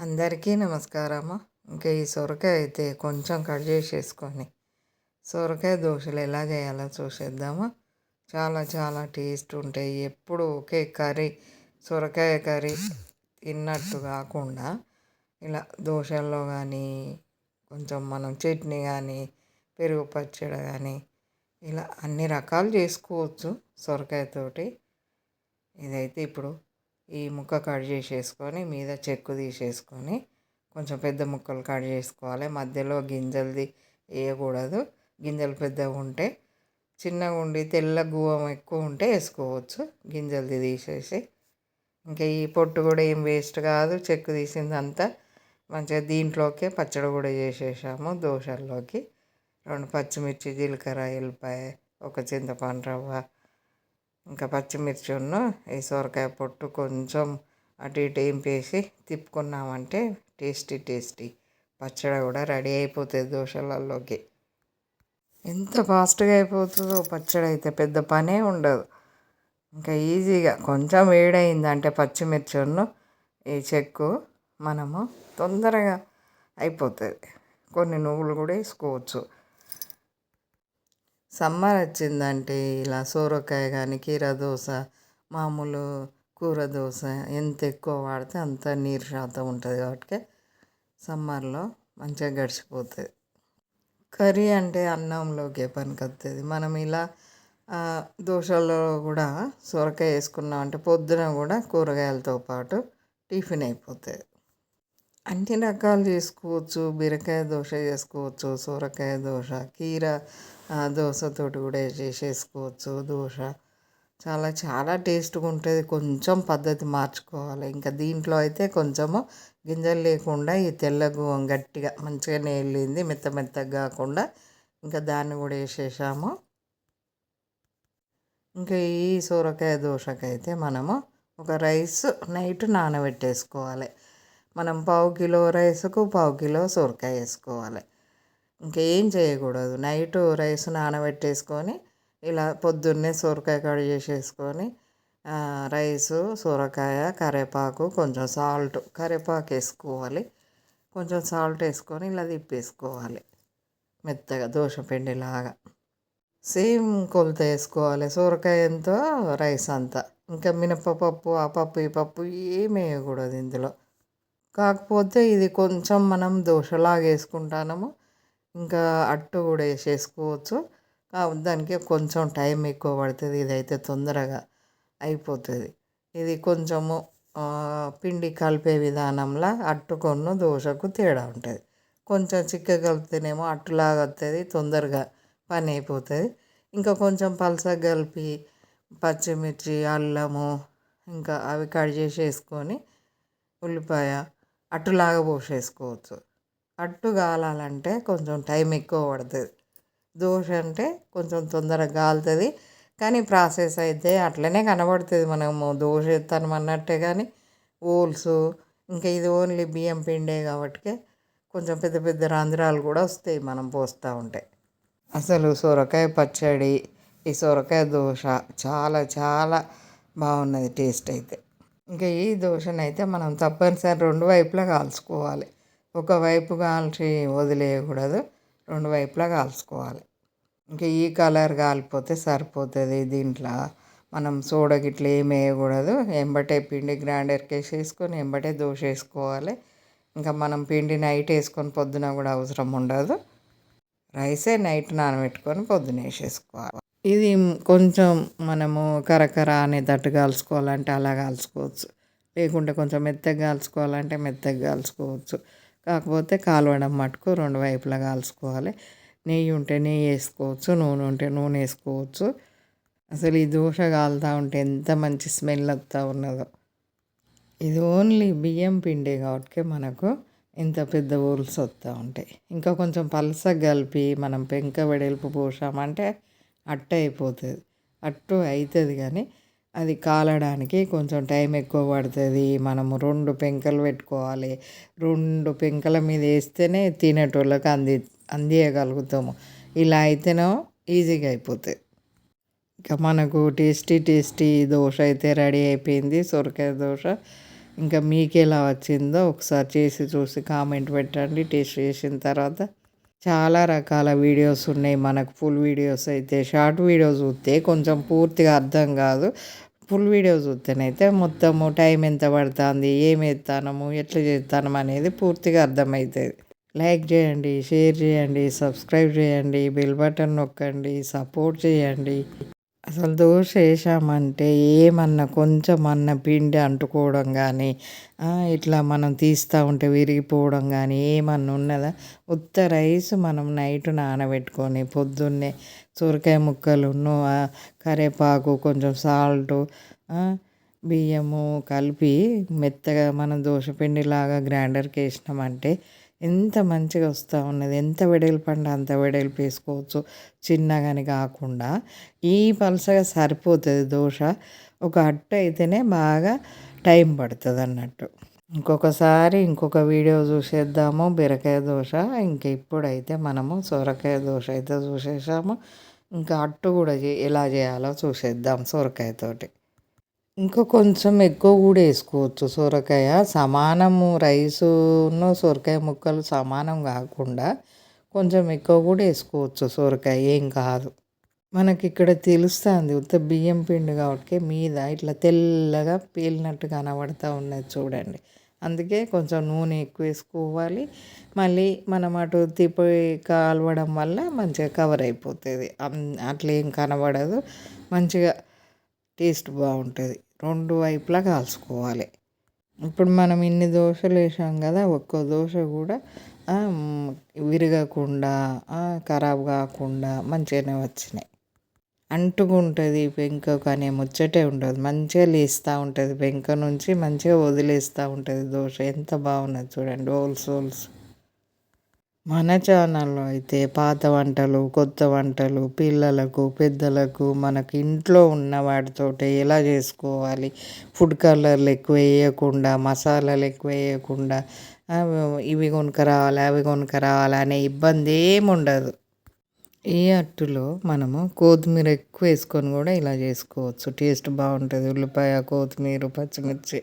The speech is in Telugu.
అందరికీ నమస్కారము. ఇంకా ఈ సొరకాయ అయితే కొంచెం కట్ చేసేసుకొని సొరకాయ దోశలు ఎలా చేయాలో చూసేద్దాము. చాలా చాలా టేస్ట్ ఉంటాయి. ఎప్పుడు ఒకే కర్రీ సొరకాయ కర్రీ తిన్నట్టు కాకుండా ఇలా దోశల్లో కానీ కొంచెం మనం చట్నీ కానీ పెరుగు పచ్చడి కానీ ఇలా అన్ని రకాలు చేసుకోవచ్చు సొరకాయతోటి. ఇదైతే ఇప్పుడు ఈ ముక్క కట్ చేసేసుకొని మీద చెక్కు తీసేసుకొని కొంచెం పెద్ద ముక్కలు కట్ చేసుకోవాలి. మధ్యలో గింజలది వేయకూడదు. గింజలు పెద్దగా ఉంటే చిన్నగా ఉండి తెల్ల గువం ఎక్కువ ఉంటే వేసుకోవచ్చు. గింజలది తీసేసి ఇంకా ఈ పొట్టు కూడా ఏం వేస్ట్ కాదు. చెక్కు తీసిందంతా మంచిగా దీంట్లోకే పచ్చడి కూడా చేసేసాము. దోశల్లోకి 2 పచ్చిమిర్చి, జీలకర్ర, ఎల్లిపాయ, ఒక చింతపండు రవ్వ, ఇంకా పచ్చిమిర్చి ఈ సొరకాయ పొట్టు కొంచెం అటు ఇటు వేంపేసి తిప్పుకున్నామంటే టేస్టీ పచ్చడి కూడా రెడీ అయిపోతుంది దోశలలోకి. ఎంత ఫాస్ట్గా అయిపోతుందో పచ్చడి అయితే పెద్ద పనే ఉండదు. ఇంకా ఈజీగా కొంచెం వేడైందంటే పచ్చిమిర్చి ఈ చెక్కు మనము తొందరగా అయిపోతుంది. కొన్ని నువ్వులు కూడా వేసుకోవచ్చు. సమ్మర్ వచ్చిందంటే ఇలా సొరకాయ కానీ కీర దోశ, మామూలు కూర దోశ ఎంత ఎక్కువ వాడితే అంత నీరు శాతం ఉంటుంది కాబట్టి సమ్మర్లో మంచిగా గడిచిపోతుంది. కర్రీ అంటే అన్నంలోకే పనికొస్తుంది. మనం ఇలా దోశల్లో కూడా సొరకాయ వేసుకున్నామంటే పొద్దున కూడా కూరగాయలతో పాటు టిఫిన్ అయిపోతుంది. అన్ని రకాలు చేసుకోవచ్చు. బీరకాయ దోశ చేసుకోవచ్చు, సొరకాయ దోశ, కీర దోశతోటి కూడా చేసేసుకోవచ్చు. దోశ చాలా చాలా టేస్ట్గా ఉంటుంది. కొంచెం పద్ధతి మార్చుకోవాలి. ఇంకా దీంట్లో అయితే కొంచెము గింజలు లేకుండా ఈ తెల్లగు గట్టిగా మంచిగా వెళ్ళింది, మెత్తగా కాకుండా ఇంకా దాన్ని కూడా వేసేసాము. ఇంకా ఈ సొరకాయ దోశకైతే మనము ఒక రైస్ నైట్ నానబెట్టేసుకోవాలి. మనం 1/2 కిలో రైస్కు 1/2 కిలో సొరకాయ వేసుకోవాలి. ఇంకేం చేయకూడదు. నైట్ రైస్ నానబెట్టేసుకొని ఇలా పొద్దున్నే సొరకాయ కట్ చేసేసుకొని రైసు, సొరకాయ, కరివేపాకు, కొంచెం సాల్ట్, కరివేపాకు వేసుకోవాలి, కొంచెం సాల్ట్ వేసుకొని ఇలా తిప్పేసుకోవాలి మెత్తగా దోశ పిండిలాగా. సేమ్ కొలత వేసుకోవాలి. సొరకాయ ఎంతో రైస్ అంతా. ఇంకా మినపప్పు, ఆ పప్పు ఈ పప్పు ఏమి వేయకూడదు ఇందులో. కాకపోతే ఇది కొంచెం మనం దోశలాగా వేసుకుంటాము. ఇంకా అట్టు కూడా వేసేసుకోవచ్చు. దానికి కొంచెం టైం ఎక్కువ పడుతుంది. ఇదైతే తొందరగా అయిపోతుంది. ఇది కొంచెము పిండి కలిపే విధానంలో అట్టుకొను దోశకు తేడా ఉంటుంది. కొంచెం చిక్కగా కలిపితేనేమో అట్టులాగా వస్తుంది, తొందరగా పని అయిపోతుంది. ఇంకా కొంచెం పలసగా కలిపి పచ్చిమిర్చి, అల్లము ఇంకా అవి కట్ చేసేసుకొని ఉల్లిపాయ అట్టులాగా పోసేసుకోవచ్చు. అట్టు కాలాలంటే కొంచెం టైం ఎక్కువ పడుతుంది. దోశ అంటే కొంచెం తొందరగా కాలుతుంది, కానీ ప్రాసెస్ అయితే అట్లనే కనబడుతుంది. మనము దోశ ఎత్తాను అన్నట్టే, కానీ ఓల్స్ ఇంకా ఇది ఓన్లీ బియ్యం పిండే కాబట్టి కొంచెం పెద్ద పెద్ద రంధ్రాలు కూడా వస్తాయి మనం పోస్తూ ఉంటే. అసలు సొరకాయ పచ్చడి, ఈ సొరకాయ దోశ చాలా చాలా బాగున్నది టేస్ట్ అయితే. ఇంకా ఈ దోశనైతే మనం తప్పనిసరి 2 వైపులా కాల్చుకోవాలి. ఒకవైపు కాల్చి వదిలేయకూడదు, 2 వైపులా కాల్చుకోవాలి. ఇంకా ఈ కలర్ కాలిపోతే సరిపోతుంది. దీంట్లో మనం సోడా గిట్ల ఏమి వేయకూడదు. ఎంబటే పిండి గ్రైండర్కి వేసేసుకొని ఎంబటే దోశ వేసుకోవాలి. ఇంకా మనం పిండి నైట్ వేసుకొని పొద్దున కూడా అవసరం ఉండదు. రైసే నైట్ నానబెట్టుకొని పొద్దున వేసేసుకోవాలి. ఇది కొంచెం మనము కరకర అనేటట్టు కాల్చుకోవాలంటే అలా కాల్చుకోవచ్చు, లేకుంటే కొంచెం మెత్తగా కాల్చుకోవాలంటే మెత్తగా కాల్చుకోవచ్చు. కాకపోతే కాలవడం మటుకు 2 వైపులా కాల్చుకోవాలి. నెయ్యి ఉంటే నెయ్యి వేసుకోవచ్చు, నూనె ఉంటే నూనె వేసుకోవచ్చు. అసలు ఈ దోశ కాలుతూ ఉంటే ఎంత మంచి స్మెల్ వస్తూ ఉన్నదో. ఇది ఓన్లీ బియ్యం పిండి కాబట్టి మనకు ఇంత పెద్ద ఊల్స్ వస్తూ ఉంటాయి. ఇంకా కొంచెం పలసగా కలిపి మనం పెంక వెడల్పు పోసామంటే అట్టు అయిపోతుంది. అట్టు అవుతుంది, కానీ అది కాలడానికి కొంచెం టైం ఎక్కువ పడుతుంది. మనము 2 పెంకలు పెట్టుకోవాలి. 2 పెంకల మీద వేస్తేనే తినేటోళ్ళకి అందియగలుగుతాము. ఇలా అయితేనో ఈజీగా అయిపోతుంది. ఇక మనకు టేస్టీ దోశ అయితే రెడీ అయిపోయింది. సొరకాయ దోశ ఇంకా మీకు ఎలా వచ్చిందో ఒకసారి చేసి చూసి కామెంట్ పెట్టండి. టేస్ట్ చేసిన తర్వాత చాలా రకాల వీడియోస్ ఉన్నాయి మనకు. ఫుల్ వీడియోస్ అయితే, షార్ట్ వీడియోస్ చూస్తే కొంచెం పూర్తిగా అర్థం కాదు. ఫుల్ వీడియో చూస్తేనైతే మొత్తము టైం ఎంత పడుతుంది, ఏమి ఎత్తానము, ఎట్లా చేస్తాము అనేది పూర్తిగా అర్థమవుతుంది. లైక్ చేయండి, షేర్ చేయండి, సబ్స్క్రైబ్ చేయండి, బెల్ బటన్ నొక్కండి, సపోర్ట్ చేయండి. అసలు దోశ వేసామంటే ఏమన్నా కొంచెం అన్న పిండి అంటుకోవడం కానీ, ఇట్లా మనం తీస్తూ ఉంటే విరిగిపోవడం కానీ ఏమన్నా ఉన్నదా? ఉత్త రైస్ మనం నైట్ నానబెట్టుకొని పొద్దున్నే సొరకాయ ముక్కలును, కరివేపాకు, కొంచెం సాల్టు, బియ్యము కలిపి మెత్తగా మనం దోశ పిండిలాగా గ్రైండర్కి వేసినామంటే ఎంత మంచిగా వస్తూ ఉన్నది. ఎంత వెడల్పు అంటే అంత వెడల్పు వేసుకోవచ్చు, చిన్నగాని కాకుండా. ఈ పలసగా సరిపోతుంది దోశ. ఒక అట్టు అయితేనే బాగా టైం పడుతుంది అన్నట్టు. ఇంకొక వీడియో చూసేద్దాము బీరకాయ దోశ. ఇంక ఇప్పుడైతే మనము సొరకాయ దోశ అయితే చూసేసాము. ఇంకా అట్టు కూడా ఎలా చేయాలో చూసేద్దాం సొరకాయతోటి. ఇంకా కొంచెం ఎక్కువ కూడా వేసుకోవచ్చు సొరకాయ. సమానము రైసును సొరకాయ ముక్కలు సమానం కాకుండా కొంచెం ఎక్కువ కూడా వేసుకోవచ్చు సొరకాయ, ఏం కాదు. మనకి ఇక్కడ తెలుస్తుంది ఉత్త బియ్యం పిండి కాబట్టి మీద ఇట్లా తెల్లగా పేలినట్టు కనబడుతూ ఉన్నది చూడండి. అందుకే కొంచెం నూనె ఎక్కువ వేసుకోవాలి. మళ్ళీ మనం అటు తిప్పి కాలవడం వల్ల మంచిగా కవర్ అయిపోతుంది. అట్లా ఏం కనబడదు, మంచిగా టేస్ట్ బాగుంటుంది. రెండు వైపులా కాల్చుకోవాలి. ఇప్పుడు మనం ఇన్ని దోశలు వేసాం కదా, ఒక్కో దోశ కూడా విరగకుండా, ఖరాబ్ కాకుండా మంచిగానే వచ్చినాయి. అంటుకుంటుంది పెంకకు అనే ముచ్చటే ఉండదు. మంచిగా లేస్తూ ఉంటుంది పెంక నుంచి, మంచిగా వదిలేస్తూ ఉంటుంది దోశ. ఎంత బాగున్నది చూడండి, హోల్స్. మన ఛానల్లో అయితే పాత వంటలు, కొత్త వంటలు, పిల్లలకు, పెద్దలకు, మనకు ఇంట్లో ఉన్న వాటితోటి ఎలా చేసుకోవాలి, ఫుడ్ కలర్లు ఎక్కువ వేయకుండా, మసాలాలు ఎక్కువ వేయకుండా, ఇవి కొనుక్కరావాలి అవి కొనుక్కరావాలి అనే ఇబ్బంది ఏమి ఉండదు. ఈ అట్టులో మనము కొత్తిమీర ఎక్కువ వేసుకొని కూడా ఇలా చేసుకోవచ్చు. టేస్ట్ బాగుంటుంది. ఉల్లిపాయ, కొత్తిమీర, పచ్చిమిర్చి